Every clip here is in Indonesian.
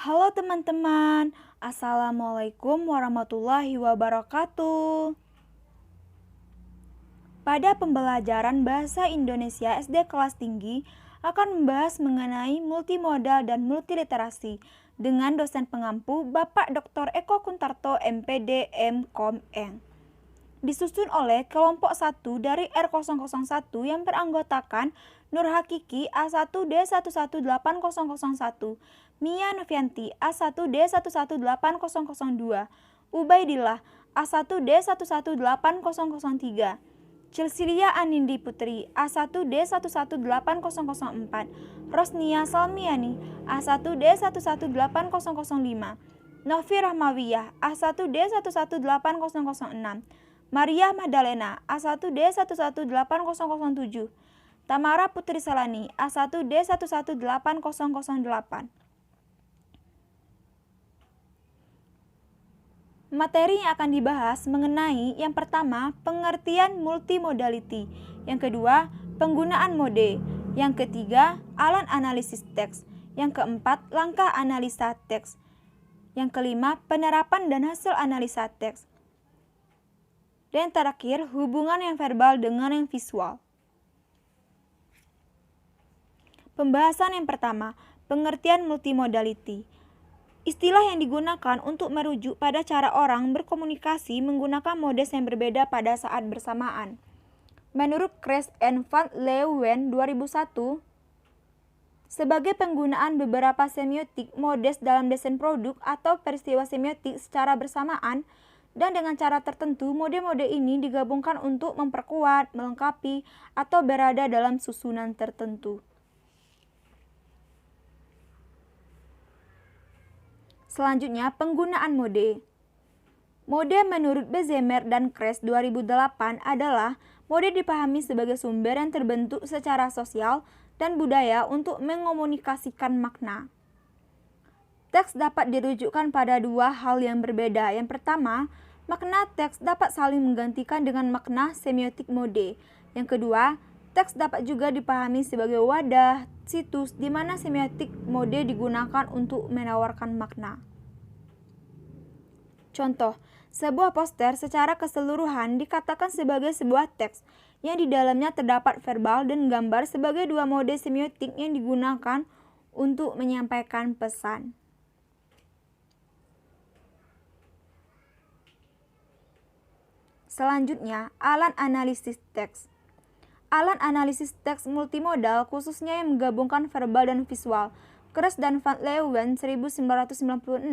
Halo teman-teman, Assalamualaikum warahmatullahi wabarakatuh. Pada pembelajaran Bahasa Indonesia SD kelas tinggi akan membahas mengenai multimodal dan multiliterasi dengan dosen pengampu Bapak Dr. Eko Kuntarto MPD M.Com Eng. Disusun oleh kelompok 1 dari R001 yang beranggotakan Nur Hakiki A1D118001, Mia Novianti A1D118002, Ubaidillah A1D118003, Cilsilia Anindi Putri A1D118004, Rosnia Salmiani A1D118005, Novi Rahmawiyah A1D118006, Maria Magdalena A1D118007, Tamara Putri Salani A1D118008. Materi yang akan dibahas mengenai yang pertama, pengertian multimodality, yang kedua, penggunaan mode, yang ketiga, alat analisis teks, yang keempat, langkah analisa teks, yang kelima, penerapan dan hasil analisa teks, dan terakhir, hubungan yang verbal dengan yang visual. Pembahasan yang pertama, pengertian multimodality. Istilah yang digunakan untuk merujuk pada cara orang berkomunikasi menggunakan modes yang berbeda pada saat bersamaan. Menurut Kress and van Leeuwen 2001, sebagai penggunaan beberapa semiotik modes dalam desain produk atau peristiwa semiotik secara bersamaan, dan dengan cara tertentu, mode-mode ini digabungkan untuk memperkuat, melengkapi, atau berada dalam susunan tertentu. Selanjutnya, penggunaan mode. Mode menurut Bezemer dan Kress 2008 adalah mode dipahami sebagai sumber yang terbentuk secara sosial dan budaya untuk mengomunikasikan makna. Teks dapat dirujukkan pada dua hal yang berbeda. Yang pertama, makna teks dapat saling menggantikan dengan makna semiotik mode. Yang kedua, teks dapat juga dipahami sebagai wadah, situs di mana semiotik mode digunakan untuk menawarkan makna. Contoh, sebuah poster secara keseluruhan dikatakan sebagai sebuah teks yang di dalamnya terdapat verbal dan gambar sebagai dua mode semiotik yang digunakan untuk menyampaikan pesan. Selanjutnya, alat analisis teks. Alat analisis teks multimodal khususnya yang menggabungkan verbal dan visual. Kress dan van Leeuwen 1996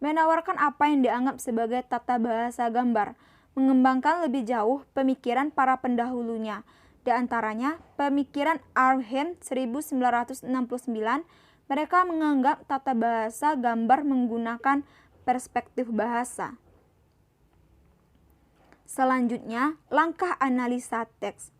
menawarkan apa yang dianggap sebagai tata bahasa gambar, mengembangkan lebih jauh pemikiran para pendahulunya. Di antaranya, pemikiran Arnhem 1969, mereka menganggap tata bahasa gambar menggunakan perspektif bahasa. Selanjutnya, langkah analisa teks.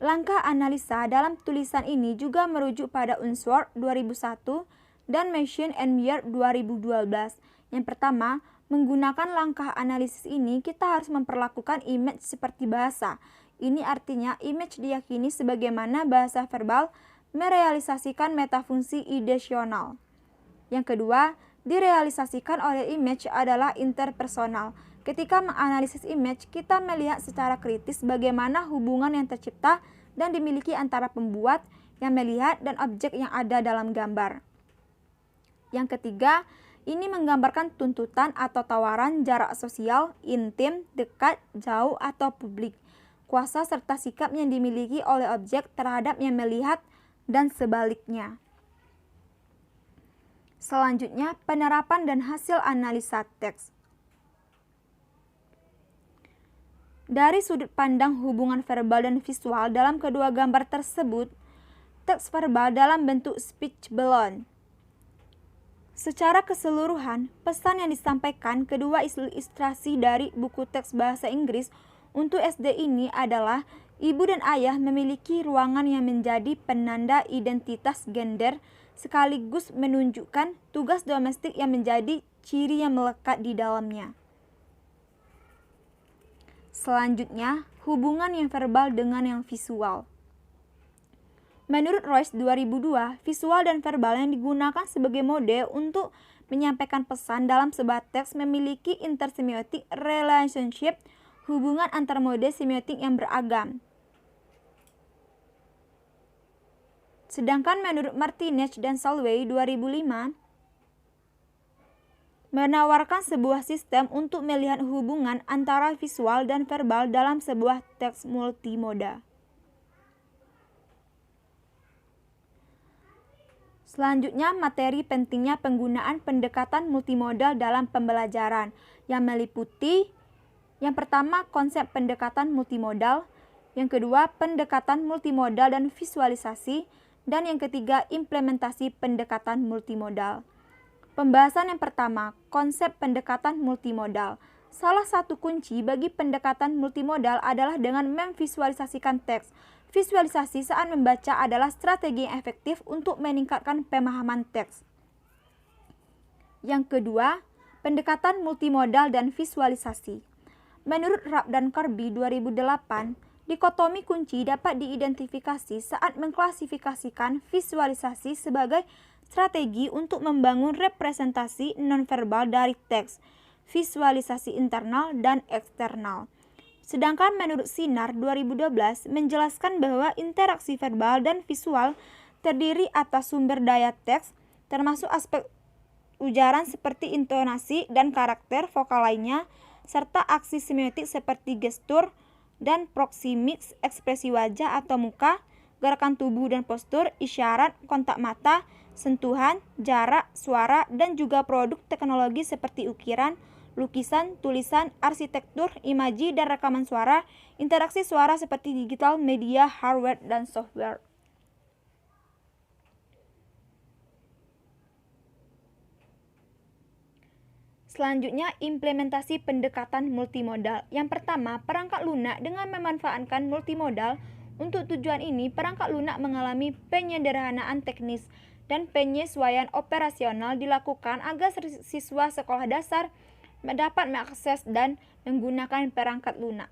Langkah analisa dalam tulisan ini juga merujuk pada Unsworth 2001 dan Machine and Weir 2012. Yang pertama, menggunakan langkah analisis ini kita harus memperlakukan image seperti bahasa. Ini artinya image diyakini sebagaimana bahasa verbal merealisasikan metafungsi ideasional. Yang kedua, direalisasikan oleh image adalah interpersonal. Ketika menganalisis image, kita melihat secara kritis bagaimana hubungan yang tercipta dan dimiliki antara pembuat yang melihat dan objek yang ada dalam gambar. Yang ketiga, ini menggambarkan tuntutan atau tawaran jarak sosial, intim, dekat, jauh, atau publik, kuasa serta sikap yang dimiliki oleh objek terhadap yang melihat dan sebaliknya. Selanjutnya, penerapan dan hasil analisa teks. Dari sudut pandang hubungan verbal dan visual dalam kedua gambar tersebut, teks verbal dalam bentuk speech balloon. Secara keseluruhan, pesan yang disampaikan kedua ilustrasi dari buku teks bahasa Inggris untuk SD ini adalah ibu dan ayah memiliki ruangan yang menjadi penanda identitas gender sekaligus menunjukkan tugas domestik yang menjadi ciri yang melekat di dalamnya. Selanjutnya, hubungan yang verbal dengan yang visual. Menurut Royce 2002, visual dan verbal yang digunakan sebagai mode untuk menyampaikan pesan dalam sebuah teks memiliki intersemiotic relationship, hubungan antar mode semiotik yang beragam. Sedangkan menurut Martinez dan Solvay 2005, menawarkan sebuah sistem untuk melihat hubungan antara visual dan verbal dalam sebuah teks multimoda. Selanjutnya, materi pentingnya penggunaan pendekatan multimodal dalam pembelajaran yang meliputi yang pertama, konsep pendekatan multimodal, yang kedua, pendekatan multimodal dan visualisasi, dan yang ketiga, implementasi pendekatan multimodal. Pembahasan yang pertama, konsep pendekatan multimodal. Salah satu kunci bagi pendekatan multimodal adalah dengan memvisualisasikan teks. Visualisasi saat membaca adalah strategi yang efektif untuk meningkatkan pemahaman teks. Yang kedua, pendekatan multimodal dan visualisasi. Menurut Rapp dan Kirby 2008, dikotomi kunci dapat diidentifikasi saat mengklasifikasikan visualisasi sebagai strategi untuk membangun representasi nonverbal dari teks, visualisasi internal dan eksternal. Sedangkan menurut Sinar 2012 menjelaskan bahwa interaksi verbal dan visual terdiri atas sumber daya teks, termasuk aspek ujaran seperti intonasi dan karakter vokal lainnya, serta aksi semiotik seperti gestur dan proximics, ekspresi wajah atau muka, gerakan tubuh dan postur, isyarat, kontak mata, sentuhan, jarak, suara, dan juga produk teknologi seperti ukiran, lukisan, tulisan, arsitektur, imaji, dan rekaman suara, interaksi suara seperti digital media, hardware, dan software. Selanjutnya, implementasi pendekatan multimodal. Yang pertama, perangkat lunak dengan memanfaatkan multimodal. Untuk tujuan ini, perangkat lunak mengalami penyederhanaan teknis dan penyesuaian operasional dilakukan agar siswa sekolah dasar dapat mengakses dan menggunakan perangkat lunak.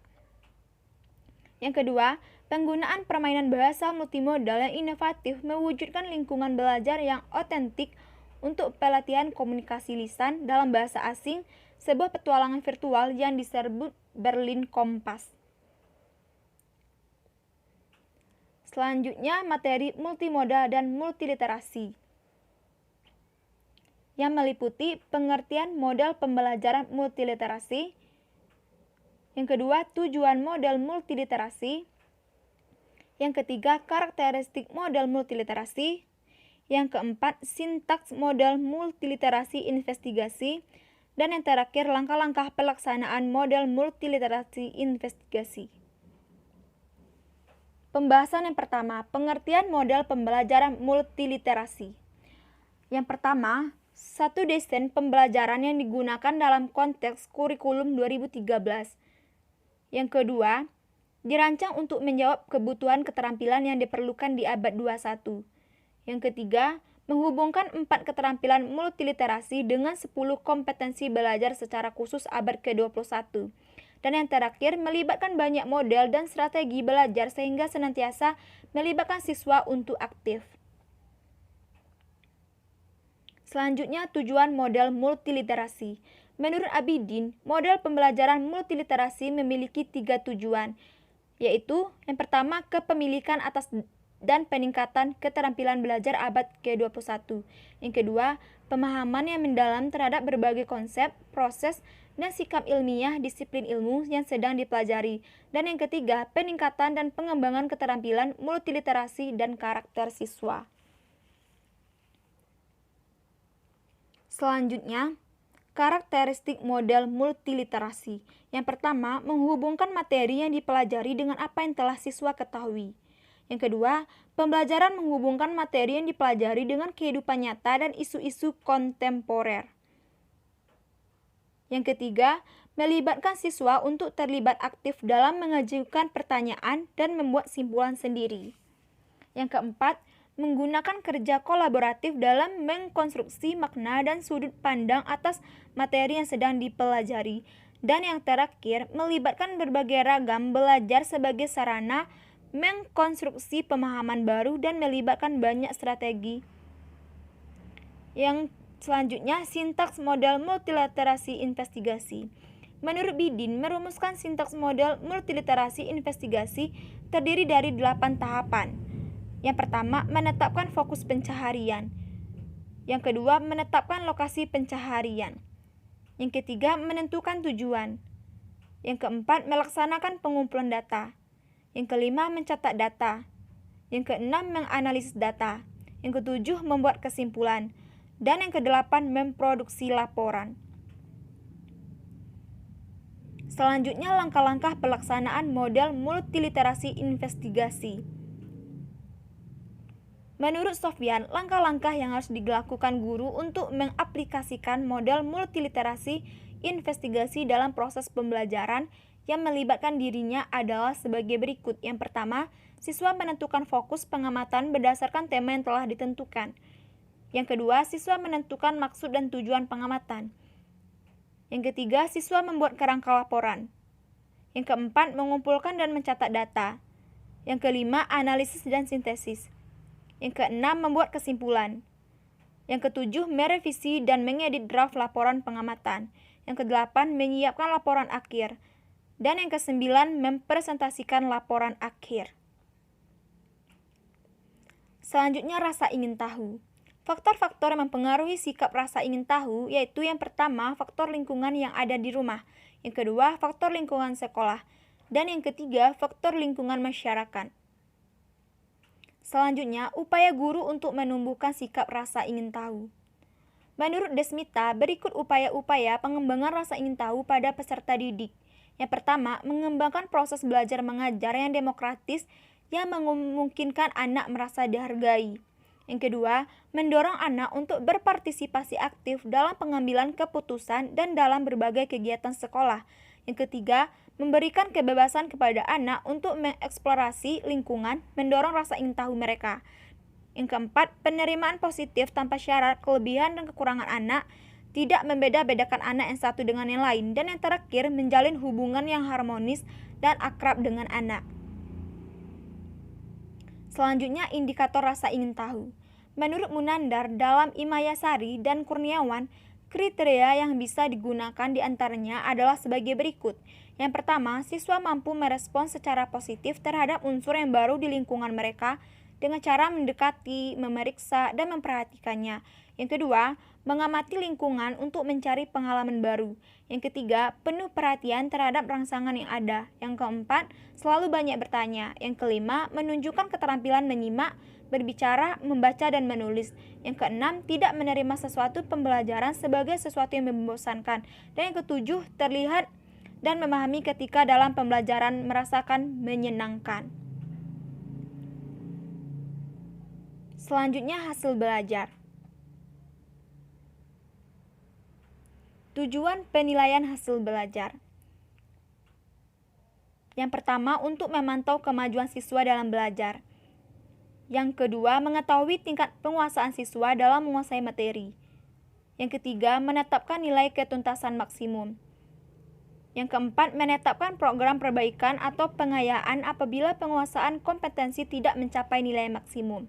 Yang kedua, penggunaan permainan bahasa multimodal yang inovatif mewujudkan lingkungan belajar yang otentik untuk pelatihan komunikasi lisan dalam bahasa asing, sebuah petualangan virtual yang disebut Berlin Kompas. Selanjutnya, materi multimodal dan multiliterasi yang meliputi pengertian model pembelajaran multiliterasi. Yang kedua, tujuan model multiliterasi. Yang ketiga, karakteristik model multiliterasi. Yang keempat, sintaks model multiliterasi investigasi. Dan yang terakhir, langkah-langkah pelaksanaan model multiliterasi investigasi. Pembahasan yang pertama, pengertian model pembelajaran multiliterasi. Yang pertama, satu desain pembelajaran yang digunakan dalam konteks kurikulum 2013. Yang kedua, dirancang untuk menjawab kebutuhan keterampilan yang diperlukan di abad 21. Yang ketiga, menghubungkan 4 keterampilan multiliterasi dengan 10 kompetensi belajar secara khusus abad ke-21. Dan yang terakhir, melibatkan banyak model dan strategi belajar sehingga senantiasa melibatkan siswa untuk aktif. Selanjutnya, tujuan model multiliterasi. Menurut Abidin, model pembelajaran multiliterasi memiliki 3 tujuan, yaitu yang pertama, kepemilikan atas dan peningkatan keterampilan belajar abad ke-21. Yang kedua, pemahaman yang mendalam terhadap berbagai konsep, proses, dan sikap ilmiah disiplin ilmu yang sedang dipelajari. Dan yang ketiga, peningkatan dan pengembangan keterampilan multiliterasi dan karakter siswa. Selanjutnya, karakteristik model multiliterasi. Yang pertama, menghubungkan materi yang dipelajari dengan apa yang telah siswa ketahui. Yang kedua, pembelajaran menghubungkan materi yang dipelajari dengan kehidupan nyata dan isu-isu kontemporer. Yang ketiga, melibatkan siswa untuk terlibat aktif dalam mengajukan pertanyaan dan membuat simpulan sendiri. Yang keempat, menggunakan kerja kolaboratif dalam mengkonstruksi makna dan sudut pandang atas materi yang sedang dipelajari. Dan yang terakhir, melibatkan berbagai ragam belajar sebagai sarana mengkonstruksi pemahaman baru dan melibatkan banyak strategi. Yang selanjutnya, sintaks model multiliterasi investigasi. Menurut Bidin, merumuskan sintaks model multiliterasi investigasi terdiri dari 8 tahapan. Yang pertama, menetapkan fokus pencaharian. Yang kedua, menetapkan lokasi pencaharian. Yang ketiga, menentukan tujuan. Yang keempat, melaksanakan pengumpulan data. Yang kelima, mencatat data. Yang keenam, menganalisis data. Yang ketujuh, membuat kesimpulan. Dan yang kedelapan, memproduksi laporan. Selanjutnya, langkah-langkah pelaksanaan model multiliterasi investigasi. Menurut Sofyan, langkah-langkah yang harus dilakukan guru untuk mengaplikasikan model multiliterasi investigasi dalam proses pembelajaran yang melibatkan dirinya adalah sebagai berikut. Yang pertama, siswa menentukan fokus pengamatan berdasarkan tema yang telah ditentukan. Yang kedua, siswa menentukan maksud dan tujuan pengamatan. Yang ketiga, siswa membuat kerangka laporan. Yang keempat, mengumpulkan dan mencatat data. Yang kelima, analisis dan sintesis. Yang keenam, membuat kesimpulan. Yang ketujuh, merevisi dan mengedit draft laporan pengamatan. Yang kedelapan, menyiapkan laporan akhir. Dan yang kesembilan, mempresentasikan laporan akhir. Selanjutnya, rasa ingin tahu. Faktor-faktor yang mempengaruhi sikap rasa ingin tahu yaitu yang pertama, faktor lingkungan yang ada di rumah. Yang kedua, faktor lingkungan sekolah. Dan yang ketiga, faktor lingkungan masyarakat. Selanjutnya, upaya guru untuk menumbuhkan sikap rasa ingin tahu. Menurut Desmita, berikut upaya-upaya pengembangan rasa ingin tahu pada peserta didik. Yang pertama, mengembangkan proses belajar mengajar yang demokratis yang memungkinkan anak merasa dihargai. Yang kedua, mendorong anak untuk berpartisipasi aktif dalam pengambilan keputusan dan dalam berbagai kegiatan sekolah. Yang ketiga, memberikan kebebasan kepada anak untuk mengeksplorasi lingkungan, mendorong rasa ingin tahu mereka. Yang keempat, penerimaan positif tanpa syarat kelebihan dan kekurangan anak, tidak membeda-bedakan anak yang satu dengan yang lain. Dan yang terakhir, menjalin hubungan yang harmonis dan akrab dengan anak. Selanjutnya, indikator rasa ingin tahu. Menurut Munandar, dalam Imayasari dan Kurniawan, kriteria yang bisa digunakan diantaranya adalah sebagai berikut. Yang pertama, siswa mampu merespon secara positif terhadap unsur yang baru di lingkungan mereka dengan cara mendekati, memeriksa, dan memperhatikannya. Yang kedua, mengamati lingkungan untuk mencari pengalaman baru. Yang ketiga, penuh perhatian terhadap rangsangan yang ada. Yang keempat, selalu banyak bertanya. Yang kelima, menunjukkan keterampilan menyimak, berbicara, membaca, dan menulis. Yang keenam, tidak menerima sesuatu pembelajaran sebagai sesuatu yang membosankan. Dan yang ketujuh, terlihat dan memahami ketika dalam pembelajaran merasakan menyenangkan. Selanjutnya, hasil belajar. Tujuan penilaian hasil belajar. Yang pertama, untuk memantau kemajuan siswa dalam belajar. Yang kedua, mengetahui tingkat penguasaan siswa dalam menguasai materi. Yang ketiga, menetapkan nilai ketuntasan maksimum. Yang keempat, menetapkan program perbaikan atau pengayaan apabila penguasaan kompetensi tidak mencapai nilai maksimum.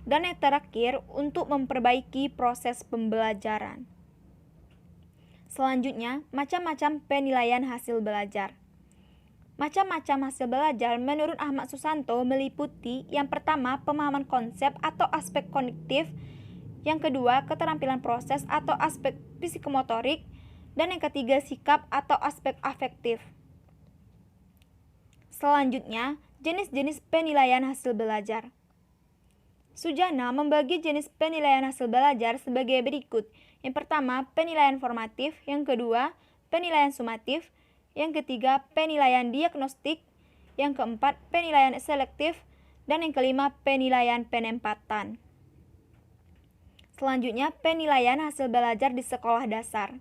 Dan yang terakhir, untuk memperbaiki proses pembelajaran. Selanjutnya, macam-macam penilaian hasil belajar. Macam-macam hasil belajar menurut Ahmad Susanto meliputi yang pertama, pemahaman konsep atau aspek kognitif. Yang kedua, keterampilan proses atau aspek psikomotorik. Dan yang ketiga, sikap atau aspek afektif. Selanjutnya, jenis-jenis penilaian hasil belajar. Sujana membagi jenis penilaian hasil belajar sebagai berikut. Yang pertama, penilaian formatif. Yang kedua, penilaian sumatif. Yang ketiga, penilaian diagnostik. Yang keempat, penilaian selektif. Dan yang kelima, penilaian penempatan. Selanjutnya, penilaian hasil belajar di sekolah dasar.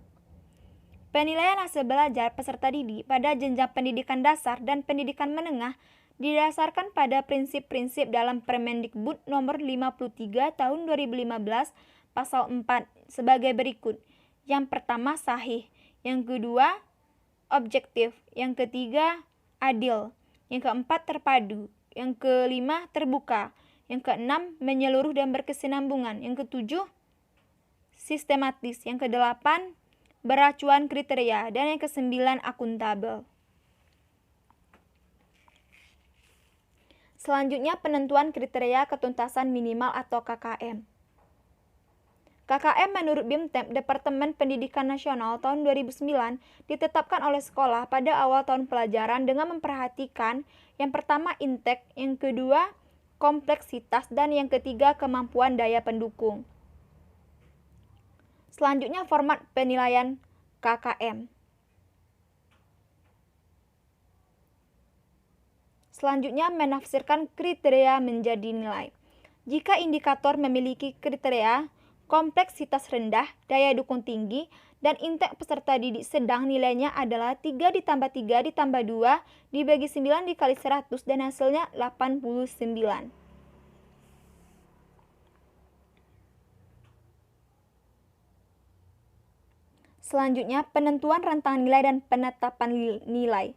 Penilaian hasil belajar peserta didik pada jenjang pendidikan dasar dan pendidikan menengah didasarkan pada prinsip-prinsip dalam Permendikbud nomor 53 tahun 2015 pasal 4 sebagai berikut. Yang pertama, sahih. Yang kedua, objektif. Yang ketiga, adil. Yang keempat, terpadu. Yang kelima, terbuka. Yang keenam, menyeluruh dan berkesinambungan. Yang ketujuh, sistematis. Yang kedelapan, beracuan kriteria. Dan yang kesembilan, akuntabel. Selanjutnya, penentuan kriteria ketuntasan minimal atau KKM. KKM menurut BIMTEK Departemen Pendidikan Nasional tahun 2009 ditetapkan oleh sekolah pada awal tahun pelajaran dengan memperhatikan yang pertama intake, yang kedua kompleksitas, dan yang ketiga kemampuan daya pendukung. Selanjutnya format penilaian KKM. Selanjutnya menafsirkan kriteria menjadi nilai. Jika indikator memiliki kriteria kompleksitas rendah, daya dukung tinggi, dan intake peserta didik sedang, nilainya adalah 3 ditambah 3 ditambah 2 dibagi 9 dikali 100 dan hasilnya 89. Selanjutnya, penentuan rentang nilai dan penetapan nilai.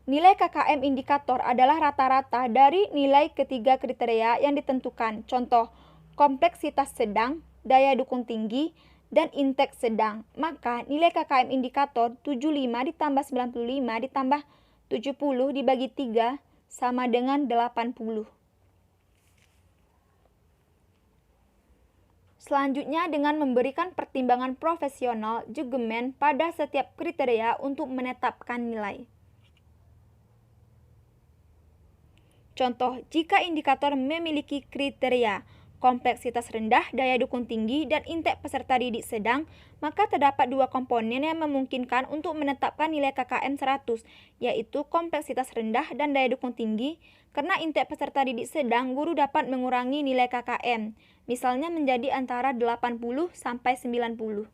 Nilai KKM indikator adalah rata-rata dari nilai ketiga kriteria yang ditentukan. Contoh, kompleksitas sedang, daya dukung tinggi, dan intake sedang. Maka nilai KKM indikator 75 ditambah 95 ditambah 70 dibagi 3 sama dengan 80. Selanjutnya, dengan memberikan pertimbangan profesional judgemen pada setiap kriteria untuk menetapkan nilai. Contoh, jika indikator memiliki kriteria kompleksitas rendah, daya dukung tinggi, dan intake peserta didik sedang, maka terdapat dua komponen yang memungkinkan untuk menetapkan nilai KKM 100, yaitu kompleksitas rendah dan daya dukung tinggi. Karena intake peserta didik sedang, guru dapat mengurangi nilai KKM, misalnya menjadi antara 80 sampai 90.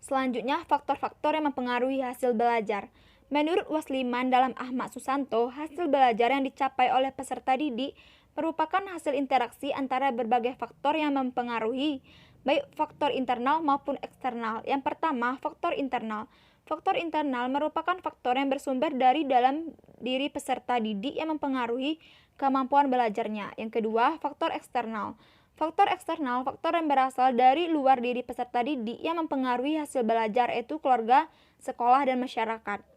Selanjutnya, faktor-faktor yang mempengaruhi hasil belajar. Menurut Wasliman dalam Ahmad Susanto, hasil belajar yang dicapai oleh peserta didik merupakan hasil interaksi antara berbagai faktor yang mempengaruhi, baik faktor internal maupun eksternal. Yang pertama, faktor internal. Faktor internal merupakan faktor yang bersumber dari dalam diri peserta didik yang mempengaruhi kemampuan belajarnya. Yang kedua, faktor eksternal. Faktor eksternal, faktor yang berasal dari luar diri peserta didik yang mempengaruhi hasil belajar, yaitu keluarga, sekolah, dan masyarakat.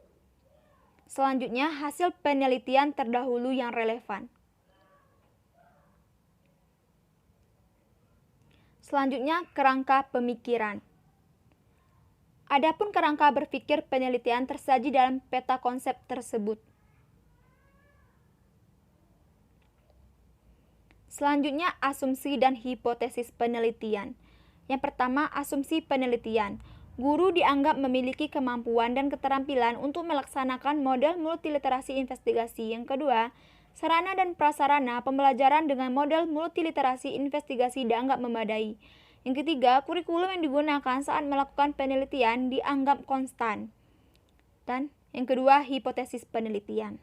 Selanjutnya, hasil penelitian terdahulu yang relevan. Selanjutnya, kerangka pemikiran. Adapun kerangka berpikir penelitian tersaji dalam peta konsep tersebut. Selanjutnya, asumsi dan hipotesis penelitian. Yang pertama, asumsi penelitian. Guru dianggap memiliki kemampuan dan keterampilan untuk melaksanakan model multiliterasi investigasi. Yang kedua, sarana dan prasarana pembelajaran dengan model multiliterasi investigasi dianggap memadai. Yang ketiga, kurikulum yang digunakan saat melakukan penelitian dianggap konstan. Dan yang kedua, hipotesis penelitian.